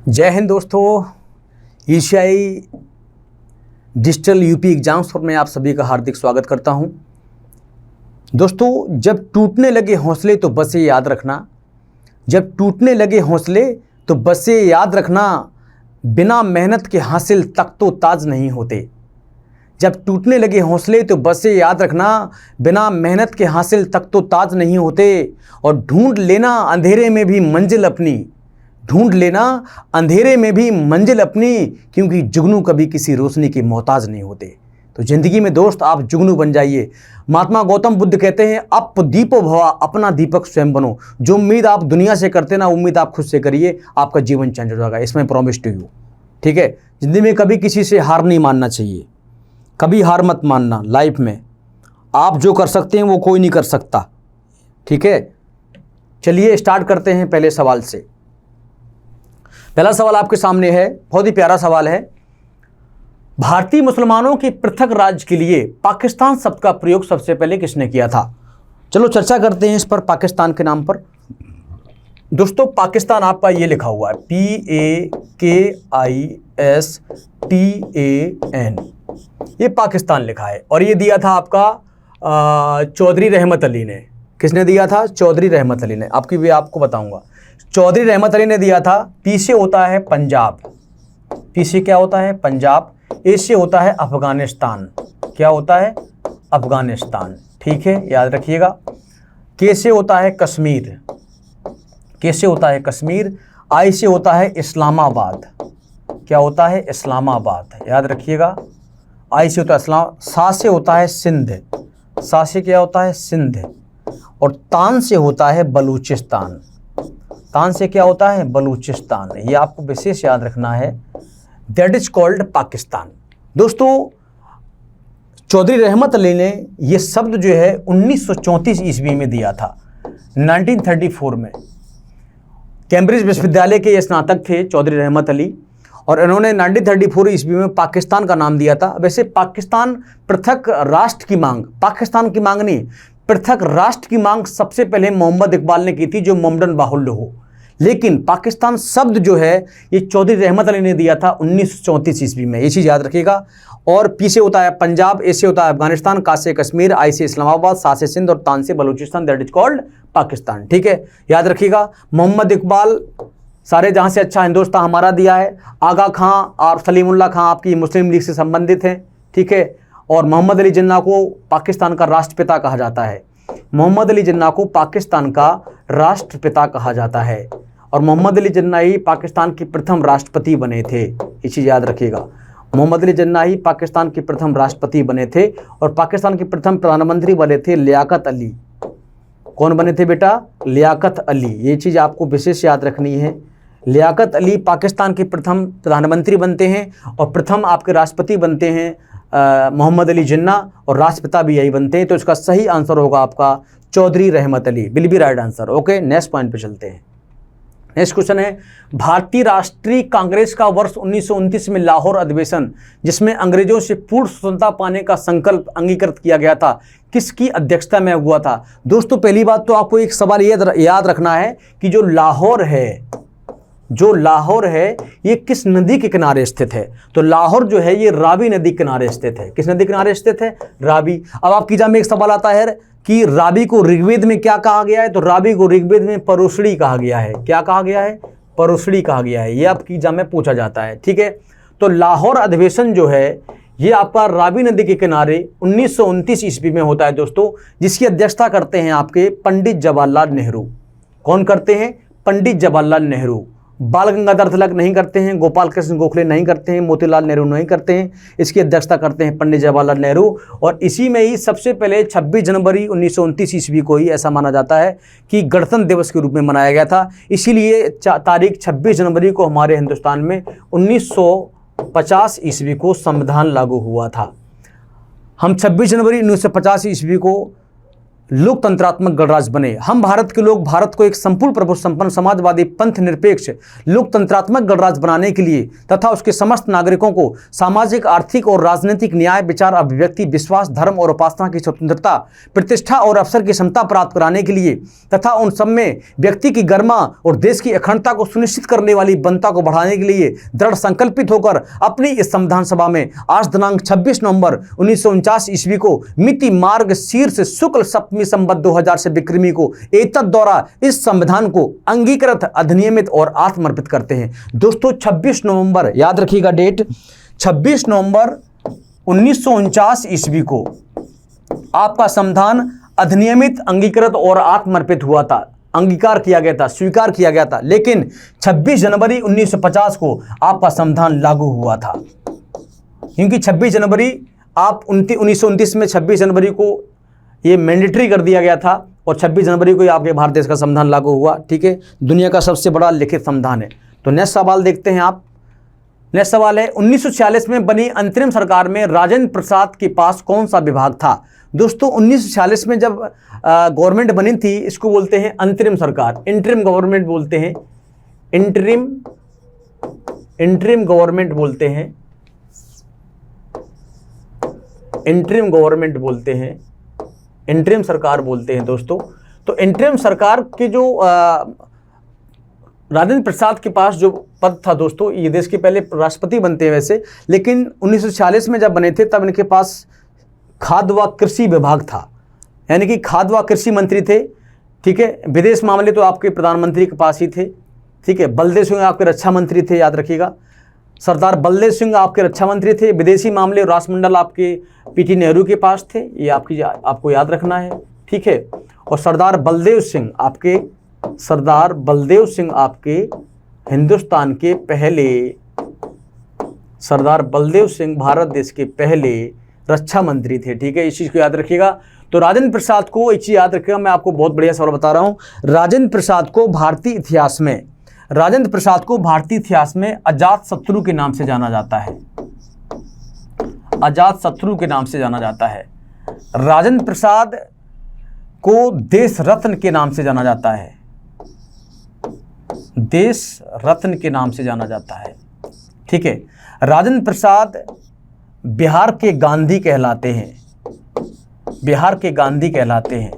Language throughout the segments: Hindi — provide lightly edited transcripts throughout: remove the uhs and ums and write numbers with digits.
जय हिंद दोस्तों। एशियाई डिजिटल यूपी एग्जाम्स पर मैं आप सभी का हार्दिक स्वागत करता हूं। दोस्तों, जब टूटने लगे हौसले तो बस ये याद रखना, जब टूटने लगे हौसले तो बस ये याद रखना, बिना मेहनत के हासिल तख्तो ताज नहीं होते। जब टूटने लगे हौसले तो बस ये याद रखना, बिना मेहनत के हासिल तख्तो ताज नहीं होते। और ढूंढ लेना अंधेरे में भी मंजिल अपनी, ढूंढ लेना अंधेरे में भी मंजिल अपनी, क्योंकि जुगनू कभी किसी रोशनी के मोहताज नहीं होते। तो जिंदगी में दोस्त आप जुगनू बन जाइए। महात्मा गौतम बुद्ध कहते हैं, अप दीपो भवा, अपना दीपक स्वयं बनो। जो उम्मीद आप दुनिया से करते ना, उम्मीद आप खुद से करिए, आपका जीवन चेंज हो जाएगा। इसमें प्रॉमिस टू यू। ठीक है, जिंदगी में कभी किसी से हार नहीं मानना चाहिए, कभी हार मत मानना। लाइफ में आप जो कर सकते हैं वो कोई नहीं कर सकता। ठीक है, चलिए स्टार्ट करते हैं पहले सवाल से। पहला सवाल आपके सामने है, बहुत ही प्यारा सवाल है। भारतीय मुसलमानों की पृथक राज्य के लिए पाकिस्तान शब्द का प्रयोग सबसे पहले किसने किया था? चलो चर्चा करते हैं इस पर, पाकिस्तान के नाम पर। दोस्तों, पाकिस्तान आपका ये लिखा हुआ है PAKISTAN, ये पाकिस्तान लिखा है। और ये दिया था आपका चौधरी रहमत अली ने। किसने दिया था? चौधरी रहमत अली ने। आपकी भी आपको बताऊंगा। चौधरी रहमत अली ने दिया था। पी से होता है पंजाब, पी से क्या होता है? पंजाब। ए से होता है अफगानिस्तान, क्या होता है? अफगानिस्तान। ठीक है, याद रखिएगा। के से होता है कश्मीर, के से होता है कश्मीर। आई से होता है इस्लामाबाद, क्या होता है? इस्लामाबाद, याद रखिएगा। आई से होता है इस्लाम। सा से होता है सिंध, सा से क्या होता है? सिंध। और तान से होता है बलूचिस्तान, तान से क्या होता है? बलूचिस्तान। ये आपको विशेष याद रखना है। That is called Pakistan. दोस्तों, चौधरी रहमत अली ने ये शब्द जो है 1934 ईस्वी में दिया था, 1934 में। कैम्ब्रिज विश्वविद्यालय के ये स्नातक थे चौधरी रहमत अली, और इन्होंने 1934 ईस्वी में पाकिस्तान का नाम दिया था। वैसे पाकिस्तान पृथक राष्ट्र की मांग, पाकिस्तान की मांग नहीं, पृथक राष्ट्र की मांग सबसे पहले मोहम्मद इकबाल ने की थी, जो मोमडन बाहुल्य हो। लेकिन पाकिस्तान शब्द जो है ये चौधरी रहमत अली ने दिया था 1934 ईस्वी में। ये चीज़ याद रखिएगा। और पी से होता है पंजाब, ए से होता है अफगानिस्तान, का से कश्मीर, आई से इस्लामाबाद, सा से सिंध और तान से Balochistan. That is called Pakistan. ठीक है, याद रखिएगा। मोहम्मद इकबाल सारे जहाँ से अच्छा हिंदुस्तान हमारा दिया है। आगा खां और सलीमुल्लाह खां आपकी मुस्लिम लीग से संबंधित हैं। ठीक है, और मोहम्मद अली जिन्ना को पाकिस्तान का राष्ट्रपिता कहा जाता है। मोहम्मद अली जिन्ना को पाकिस्तान का राष्ट्रपिता कहा जाता है। और मोहम्मद अली जिन्ना ही पाकिस्तान के प्रथम राष्ट्रपति बने थे। ये चीज़ याद रखिएगा। मोहम्मद अली जिन्ना ही पाकिस्तान के प्रथम राष्ट्रपति बने थे। और पाकिस्तान के प्रथम प्रधानमंत्री बने थे लियाकत अली। कौन बने थे बेटा? लियाकत अली। ये चीज़ आपको विशेष याद रखनी है। लियाकत अली पाकिस्तान के प्रथम प्रधानमंत्री बनते हैं, और प्रथम आपके राष्ट्रपति बनते हैं मोहम्मद अली जिन्ना, और राष्ट्रपिता भी यही बनते हैं। तो इसका सही आंसर होगा आपका चौधरी रहमत Ali, will be right answer. Okay, next point पे चलते हैं। नेक्स्ट क्वेश्चन है, भारतीय राष्ट्रीय कांग्रेस का वर्ष 1929 में लाहौर अधिवेशन, जिसमें अंग्रेजों से पूर्ण स्वतंत्रता पाने का संकल्प अंगीकृत किया गया था, किसकी अध्यक्षता में हुआ था? दोस्तों, पहली बात तो आपको एक सवाल याद रखना है कि जो लाहौर है ये किस नदी के किनारे स्थित है? तो लाहौर जो है ये रावी नदी किनारे स्थित है। किस नदी किनारे स्थित है? रावी। अब आपकी एग्जाम में एक सवाल आता है कि रावी को ऋग्वेद में क्या कहा गया है? तो रावी को ऋग्वेद में परुषणी कहा गया है। क्या कहा गया है? परुषणी कहा गया है। ये आपकी एग्जाम में पूछा जाता है। ठीक है, तो लाहौर अधिवेशन जो है ये आपका रावी नदी के किनारे 1929 ईस्वी में होता है दोस्तों, जिसकी अध्यक्षता करते हैं आपके पंडित जवाहरलाल नेहरू। कौन करते हैं? पंडित जवाहरलाल नेहरू। बाल गंगाधर तिलक नहीं करते हैं, गोपाल कृष्ण गोखले नहीं करते हैं, मोतीलाल नेहरू नहीं करते हैं। इसकी अध्यक्षता करते हैं पंडित जवाहरलाल नेहरू। और इसी में ही सबसे पहले 26 जनवरी 1929 ईस्वी को ही ऐसा माना जाता है कि गणतंत्र दिवस के रूप में मनाया गया था। इसीलिए तारीख 26 जनवरी को हमारे हिंदुस्तान में 1950 ईस्वी को संविधान लागू हुआ था। हम 26 जनवरी 1950 ईस्वी को लोकतंत्रात्मक गणराज्य बने। हम भारत के लोग भारत को एक संपूर्ण प्रभुत्व संपन्न समाजवादी पंथ निरपेक्ष लोकतंत्रात्मक गणराज्य बनाने के लिए तथा उसके समस्त नागरिकों को सामाजिक, आर्थिक और राजनीतिक न्याय, विचार, अभिव्यक्ति, विश्वास, धर्म और उपासना की स्वतंत्रता, प्रतिष्ठा और अवसर की क्षमता प्राप्त कराने के लिए तथा उन सब में व्यक्ति की गरिमा और देश की अखंडता को सुनिश्चित करने वाली बनता को बढ़ाने के लिए दृढ़ संकल्पित होकर अपनी इस संविधान सभा में आज दिनांक 26 नवंबर 1949 ईस्वी को मिति मार्ग शीर्ष शुक्ल सप्तमी संवत 2000 से विक्रमी को एतद द्वारा इस संविधान को अंगीकृत, अधिनियमित और आत्मर्पित करते हैं। दोस्तों 26 नवंबर याद रखिएगा डेट, 26 नवंबर 1949 ईस्वी को आपका संविधान अधिनियमित, अंगीकृत और आत्मर्पित हुआ था, अंगीकार किया गया था, स्वीकार किया गया था। लेकिन 26 जनवरी 1950 को आपका संविधान लागू हुआ था, क्योंकि 26 जनवरी आप 1929 में 26 जनवरी को ये मैंडेटरी कर दिया गया था और 26 जनवरी को आपके भारत देश का संविधान लागू हुआ। ठीक है, दुनिया का सबसे बड़ा लिखित संविधान है। तो नेक्स्ट सवाल देखते हैं आप। नेक्स्ट सवाल है 1946 में बनी अंतरिम सरकार में राजेंद्र प्रसाद के पास कौन सा विभाग था। दोस्तों 1946 में जब गवर्नमेंट बनी थी, इसको बोलते हैं अंतरिम सरकार, इंटरिम गवर्नमेंट बोलते हैं, इंटरिम गवर्नमेंट बोलते हैं, इंटरिम गवर्नमेंट बोलते हैं, इंटरिम सरकार बोलते हैं दोस्तों। तो इंटरिम सरकार के जो राजेंद्र प्रसाद के पास जो पद था दोस्तों, ये देश के पहले राष्ट्रपति बनते हैं वैसे, लेकिन 1946 में जब बने थे तब इनके पास खाद्य व कृषि विभाग था, यानी कि खाद्य व कृषि मंत्री थे। ठीक है, विदेश मामले तो आपके प्रधानमंत्री के पास ही थे। ठीक है, बलदेव सिंह आपके रक्षा मंत्री थे, याद रखिएगा, सरदार बलदेव सिंह आपके रक्षा मंत्री थे। विदेशी मामले और राष्ट्रमंडल आपके पीटी नेहरू के पास थे, ये आपको याद रखना है। ठीक है, और सरदार बलदेव सिंह आपके हिंदुस्तान के पहले, सरदार बलदेव सिंह भारत देश के पहले रक्षा मंत्री थे। ठीक है, इस चीज़ को याद रखिएगा। तो राजेंद्र प्रसाद को एक चीज़ याद रखिएगा, मैं आपको बहुत बढ़िया सवाल बता रहा हूँ। राजेंद्र प्रसाद को भारतीय इतिहास में अजात शत्रु के नाम से जाना जाता है, अजात शत्रु के नाम से जाना जाता है। राजेंद्र प्रसाद को देश रत्न के नाम से जाना जाता है, देश रत्न के नाम से जाना जाता है। ठीक है, राजेंद्र प्रसाद बिहार के गांधी कहलाते हैं, बिहार के गांधी कहलाते हैं।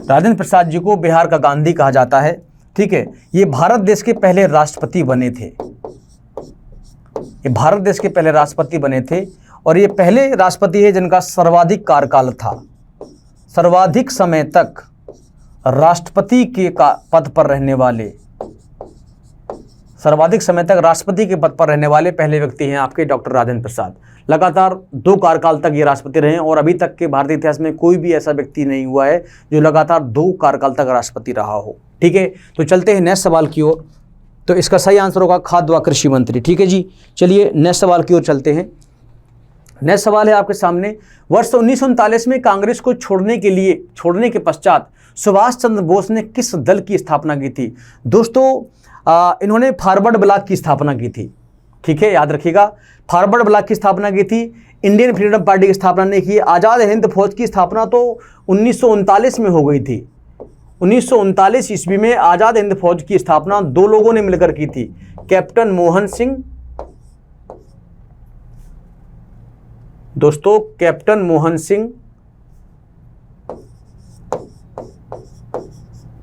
राजेंद्र प्रसाद जी को बिहार का गांधी कहा जाता है। ठीक है, ये भारत देश के पहले राष्ट्रपति बने थे, ये भारत देश के पहले राष्ट्रपति बने थे और ये पहले राष्ट्रपति है जिनका सर्वाधिक कार्यकाल था, सर्वाधिक समय तक राष्ट्रपति के पद पर रहने वाले, सर्वाधिक समय तक राष्ट्रपति के पद पर रहने वाले पहले व्यक्ति हैं आपके डॉक्टर राजेंद्र प्रसाद। लगातार 2 कार्यकाल तक ये राष्ट्रपति रहे हैं और अभी तक के भारतीय इतिहास में कोई भी ऐसा व्यक्ति नहीं हुआ है जो लगातार 2 कार्यकाल तक राष्ट्रपति रहा हो। ठीक है, तो चलते हैं नेक्स्ट सवाल की ओर। तो इसका सही आंसर होगा खाद्य व कृषि मंत्री। ठीक है जी, चलिए नेक्स्ट सवाल की ओर चलते हैं। नेक्स्ट सवाल है आपके सामने, वर्ष 1939 में कांग्रेस को छोड़ने के पश्चात सुभाष चंद्र बोस ने किस दल की स्थापना की थी। दोस्तों इन्होंने फॉरवर्ड ब्लॉक की स्थापना की थी। ठीक है, याद रखिएगा, फॉरवर्ड ब्लॉक की स्थापना की थी, इंडियन फ्रीडम पार्टी की स्थापना नहीं की। आज़ाद हिंद फौज की स्थापना तो 1939 में हो गई थी। 1939 ईस्वी में आज़ाद हिंद फौज की स्थापना 2 लोगों ने मिलकर की थी, कैप्टन मोहन सिंह, दोस्तों कैप्टन मोहन सिंह,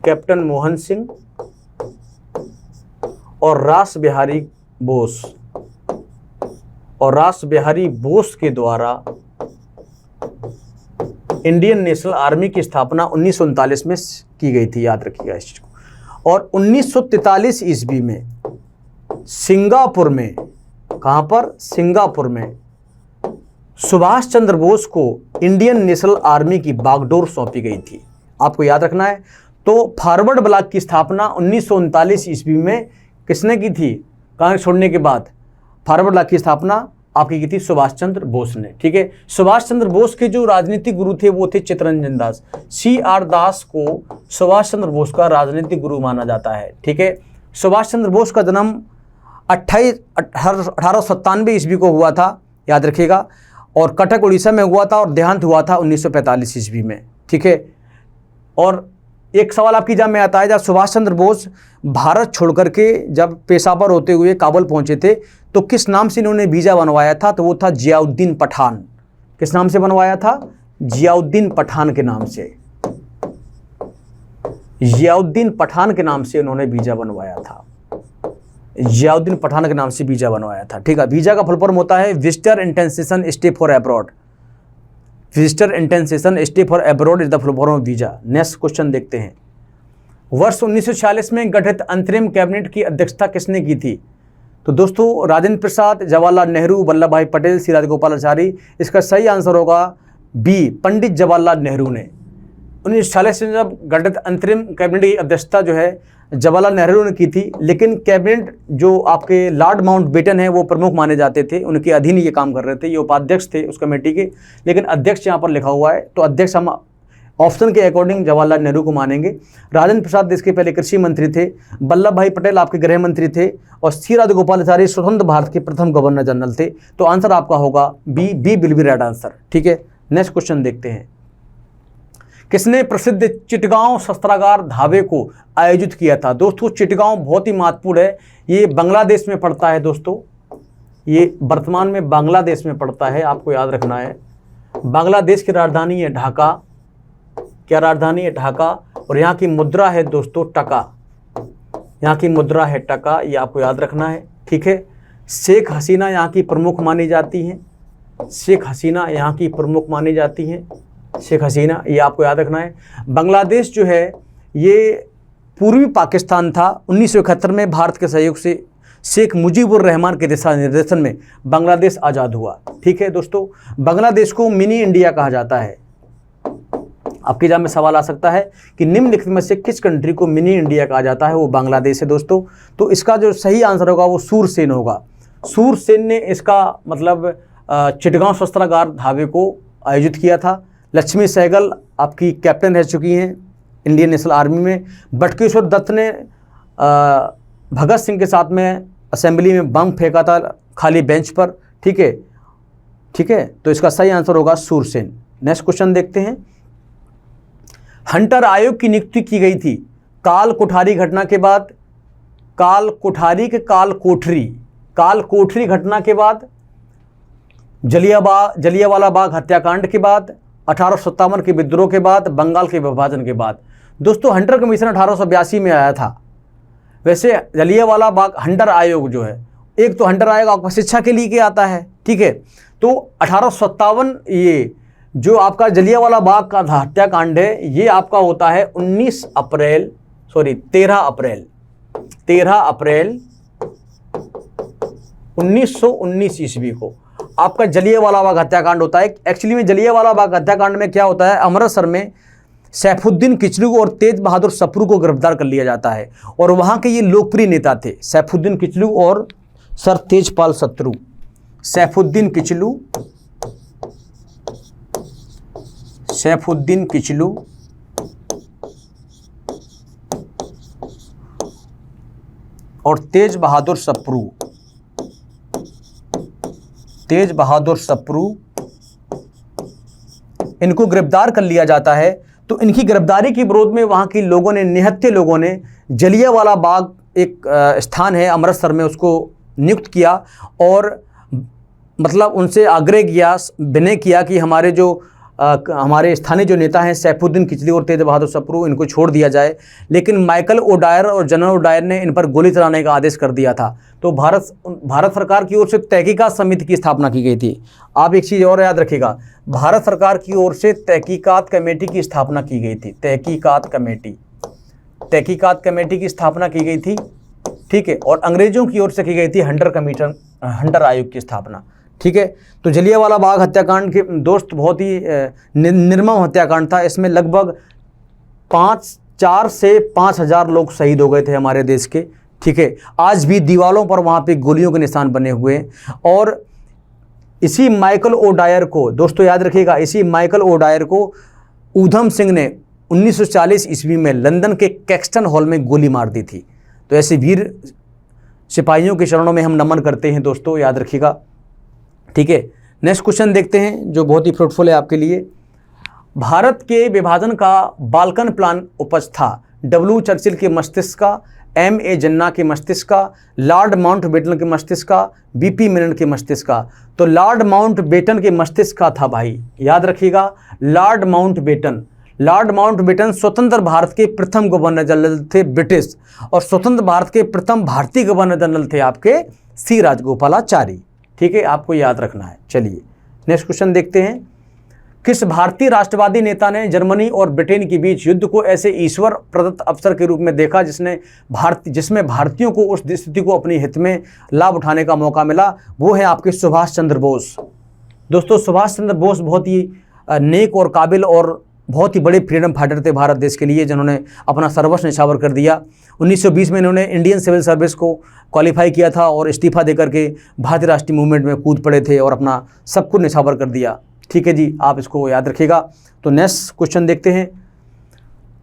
कैप्टन मोहन सिंह और रास बिहारी बोस, और रास बिहारी बोस के द्वारा इंडियन नेशनल आर्मी की स्थापना 1939 में की गई थी, याद रखिएगा इस चीज को। और 1943 ईस्वी में सिंगापुर में, कहां पर, सिंगापुर में सुभाष चंद्र बोस को इंडियन नेशनल आर्मी की बागडोर सौंपी गई थी, आपको याद रखना है। तो फॉरवर्ड ब्लॉक की स्थापना 1939 ईस्वी में किसने की थी, कांग्रेस छोड़ने के बाद फॉरवर्ड ब्लॉक की स्थापना आपकी की थी सुभाष चंद्र बोस ने। ठीक है, सुभाष चंद्र बोस के जो राजनीतिक गुरु थे वो थे चित्तरंजन दास। CR दास को सुभाष चंद्र बोस का राजनीतिक गुरु माना जाता है। ठीक है, सुभाष चंद्र बोस का जन्म 1897 ईस्वी को हुआ था, याद रखिएगा, और कटक उड़ीसा में हुआ था और देहांत हुआ था 1945 ईस्वी में। ठीक है, और एक सवाल आपकी एग्जाम में आता है, जब सुभाष चंद्र बोस भारत छोड़ करके जब पेशावर होते हुए काबुल पहुंचे थे तो किस नाम से इन्होंने वीज़ा बनवाया था? तो वो था जियाउद्दीन पठान। किस नाम से बनवाया था? जियाउद्दीन पठान के नाम से। जियाउद्दीन पठान के नाम से उन्होंने वीज़ा बनवाया था। जियाउद्दीन पठान के नाम से वीज़ा बनवाया था। ठीक है, वीज़ा का फुल फॉर्म होता है visitor intention stay for abroad. Visitor intention stay for abroad is the full form of visa. Next question देखते हैं। वर्ष 1946 में गठित अंतरिम कैबिनेट की अध्यक्षता किसने की थी? तो दोस्तों राजेंद्र प्रसाद, जवाहरलाल नेहरू, वल्लभ भाई पटेल, सी राजगोपालाचारी। इसका सही आंसर होगा बी, पंडित जवाहरलाल नेहरू ने। 1946 में जब गठित अंतरिम कैबिनेट की अध्यक्षता जो है जवाहरलाल नेहरू ने की थी, लेकिन कैबिनेट जो आपके लॉर्ड माउंटबेटन है वो प्रमुख माने जाते थे, उनके अधीन ये काम कर रहे थे, ये उपाध्यक्ष थे उस कमेटी के, लेकिन अध्यक्ष यहाँ पर लिखा हुआ है, तो अध्यक्ष हम ऑप्शन के अकॉर्डिंग जवाहरलाल नेहरू को मानेंगे। राजेंद्र प्रसाद देश के पहले कृषि मंत्री थे, वल्लभ भाई पटेल आपके गृह मंत्री थे, और सी राजगोपालाचारी स्वतंत्र भारत के प्रथम गवर्नर जनरल थे। तो आंसर आपका होगा B, B will be right answer. ठीक है, नेक्स्ट क्वेश्चन देखते हैं। किसने प्रसिद्ध चिटगांव शस्त्रागार ढाबे को आयोजित किया था? दोस्तों चिटगांव बहुत ही महत्वपूर्ण है, ये बांग्लादेश में पड़ता है दोस्तों, ये वर्तमान में बांग्लादेश में पड़ता है, आपको याद रखना है। बांग्लादेश की राजधानी है ढाका। क्या राजधानी है? ढाका। और यहाँ की मुद्रा है दोस्तों टका। यहाँ की मुद्रा है टका, ये आपको याद रखना है। ठीक है, शेख हसीना यहाँ की प्रमुख मानी जाती हैं। शेख हसीना यहाँ की प्रमुख मानी जाती हैं, शेख हसीना, ये आपको याद रखना है। बांग्लादेश जो है ये पूर्वी पाकिस्तान था। 1971 में भारत के सहयोग से शेख मुजीबुर रहमान के दिशा निर्देशन में बांग्लादेश आज़ाद हुआ। ठीक है दोस्तों, बांग्लादेश को मिनी इंडिया कहा जाता है। आपके एग्जाम में सवाल आ सकता है कि निम्नलिखित में से किस कंट्री को मिनी इंडिया कहा जाता है? वो बांग्लादेश है दोस्तों। तो इसका जो सही आंसर होगा वो सूरसेन होगा। सूरसेन ने इसका मतलब चिटगांव शस्त्रागार ढाबे को आयोजित किया था। लक्ष्मी सहगल आपकी कैप्टन रह चुकी हैं इंडियन नेशनल आर्मी में। बटुकेश्वर दत्त ने भगत सिंह के साथ में असेंबली में बम फेंका था खाली बेंच पर। ठीक है, ठीक है, तो इसका सही आंसर होगा सूरसेन। नेक्स्ट क्वेश्चन देखते हैं। हंटर आयोग की नियुक्ति की गई थी काल कोठारी घटना के बाद। काल कोठारी के काल कोठरी घटना के बाद, जलियांवाला बाग हत्याकांड के बाद, 1857 के विद्रोह के बाद, बंगाल के विभाजन के बाद। दोस्तों हंटर कमीशन 1882 में आया था। वैसे जलियांवाला बाग हंटर आयोग जो है, एक तो हंटर आयोग आपका शिक्षा के लिए आता है। ठीक है, तो 1857 ये जो आपका जलियांवाला बाग का हत्याकांड है ये आपका होता है 13 अप्रैल 1919 ईस्वी को आपका जलियांवाला बाग हत्याकांड होता है। एक्चुअली में जलियांवाला बाग हत्याकांड में क्या होता है, अमृतसर में सैफुद्दीन किचलू और तेज बहादुर सप्रू को गिरफ्तार कर लिया जाता है, और वहाँ के ये लोकप्रिय नेता थे सैफुद्दीन किचलू और सर तेजपाल सप्रू। सैफुद्दीन किचलू और तेज बहादुर सप्रू इनको गिरफ्तार कर लिया जाता है। तो इनकी गिरफ्तारी के विरोध में वहां के लोगों ने, निहत्थे लोगों ने जलियांवाला बाग एक स्थान है अमृतसर में, उसको नियुक्त किया और मतलब उनसे आग्रह किया, विनय किया कि हमारे स्थानीय जो नेता हैं सैफुद्दीन किचलू और तेज बहादुर सप्रू, इनको छोड़ दिया जाए। लेकिन माइकल ओडायर और जनरल ओडायर ने इन पर गोली चलाने का आदेश कर दिया था। तो भारत सरकार की ओर से तहकीकात समिति की स्थापना की गई थी। आप एक चीज़ और याद रखिएगा, भारत सरकार की ओर से तहकीकात कमेटी की स्थापना की गई थी। तहकीकात कमेटी की स्थापना की गई थी। ठीक है, और अंग्रेजों की ओर से की गई थी हंटर आयोग की स्थापना। ठीक है, तो जलियांवाला बाग हत्याकांड के दोस्त बहुत ही निर्मम हत्याकांड था। इसमें लगभग 4 से 5,000 लोग शहीद हो गए थे हमारे देश के। ठीक है, आज भी दीवारों पर वहाँ पे गोलियों के निशान बने हुए हैं। और इसी माइकल ओडायर को दोस्तों याद रखिएगा, इसी माइकल ओडायर को ऊधम सिंह ने 1940 ईस्वी में लंदन के कैक्सटन हॉल में गोली मार दी थी। तो ऐसे वीर सिपाहियों के चरणों में हम नमन करते हैं दोस्तों, याद रखिएगा। ठीक है, नेक्स्ट क्वेश्चन देखते हैं जो बहुत ही फ्रूटफुल है आपके लिए। भारत के विभाजन का बाल्कन प्लान उपज था? डब्ल्यू चर्चिल के मस्तिष्क का, M.A. जिन्ना के मस्तिष्क का, लॉर्ड माउंटबेटन के मस्तिष्क का, B.P. मेनन के मस्तिष्क का? तो लॉर्ड माउंटबेटन के मस्तिष्क का था भाई, याद रखिएगा। लॉर्ड माउंटबेटन स्वतंत्र भारत के प्रथम गवर्नर जनरल थे ब्रिटिश, और स्वतंत्र भारत के प्रथम भारतीय गवर्नर जनरल थे आपके सी राजगोपालाचारी। ठीक है, आपको याद रखना है। चलिए नेक्स्ट क्वेश्चन देखते हैं। किस भारतीय राष्ट्रवादी नेता ने जर्मनी और ब्रिटेन के बीच युद्ध को ऐसे ईश्वर प्रदत्त अवसर के रूप में देखा जिसमें भारतीयों को उस स्थिति को अपने हित में लाभ उठाने का मौका मिला? वो है आपके सुभाष चंद्र बोस। दोस्तों, सुभाष चंद्र बोस बहुत ही नेक और काबिल और बहुत ही बड़े फ्रीडम फाइटर थे भारत देश के लिए, जिन्होंने अपना सर्वस्व न्यौछावर कर दिया। 1920 में इन्होंने इंडियन सिविल सर्विस को क्वालिफाई किया था और इस्तीफा देकर के भारतीय राष्ट्रीय मूवमेंट में कूद पड़े थे और अपना सब कुछ न्यौछावर कर दिया। ठीक है जी, आप इसको याद रखिएगा। तो नेक्स्ट क्वेश्चन देखते हैं।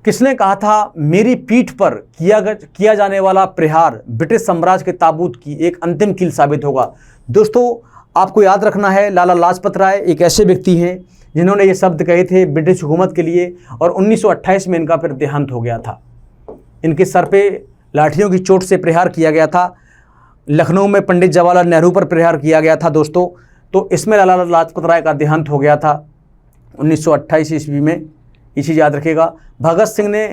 किसने कहा था मेरी पीठ पर किया जाने वाला प्रहार ब्रिटिश साम्राज्य के ताबूत की एक अंतिम कील साबित होगा? दोस्तों, आपको याद रखना है, लाला लाजपत राय एक ऐसे व्यक्ति हैं जिन्होंने ये शब्द कहे थे ब्रिटिश हुकूमत के लिए, और 1928 में इनका फिर देहांत हो गया था। इनके सर पे लाठियों की चोट से प्रहार किया गया था। लखनऊ में पंडित जवाहरलाल नेहरू पर प्रहार किया गया था दोस्तों। तो इसमें लाला लाजपत राय का देहांत हो गया था 1928 ईस्वी में, ये चीज़ याद रखिएगा। भगत सिंह ने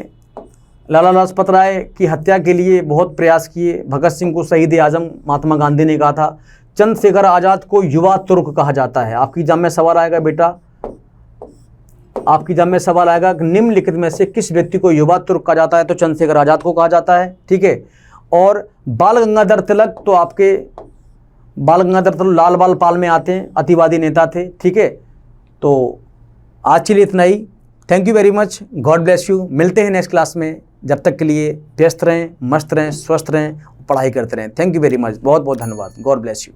लाला लाजपत राय की हत्या के लिए बहुत प्रयास किए। भगत सिंह को शहीद आजम महात्मा गांधी ने कहा था। चंद्रशेखर आज़ाद को युवा तुर्क कहा जाता है। आपकी एग्जाम में सवाल आएगा बेटा, आपकी एग्जाम में सवाल आएगा कि निम्नलिखित में से किस व्यक्ति को युवा तुर्क कहा जाता है? तो चंद्रशेखर आज़ाद को कहा जाता है। ठीक है, और बाल गंगाधर तिलक, तो आपके बाल गंगाधर तिलक लाल बाल पाल में आते हैं, अतिवादी नेता थे। ठीक है, तो आज के लिए इतना ही। Thank you very much, God bless you. मिलते हैं नेक्स्ट क्लास में, जब तक के लिए व्यस्त रहें, मस्त रहें, स्वस्थ रहें, पढ़ाई करते रहें। थैंक यू वेरी मच, बहुत बहुत धन्यवाद। God bless you.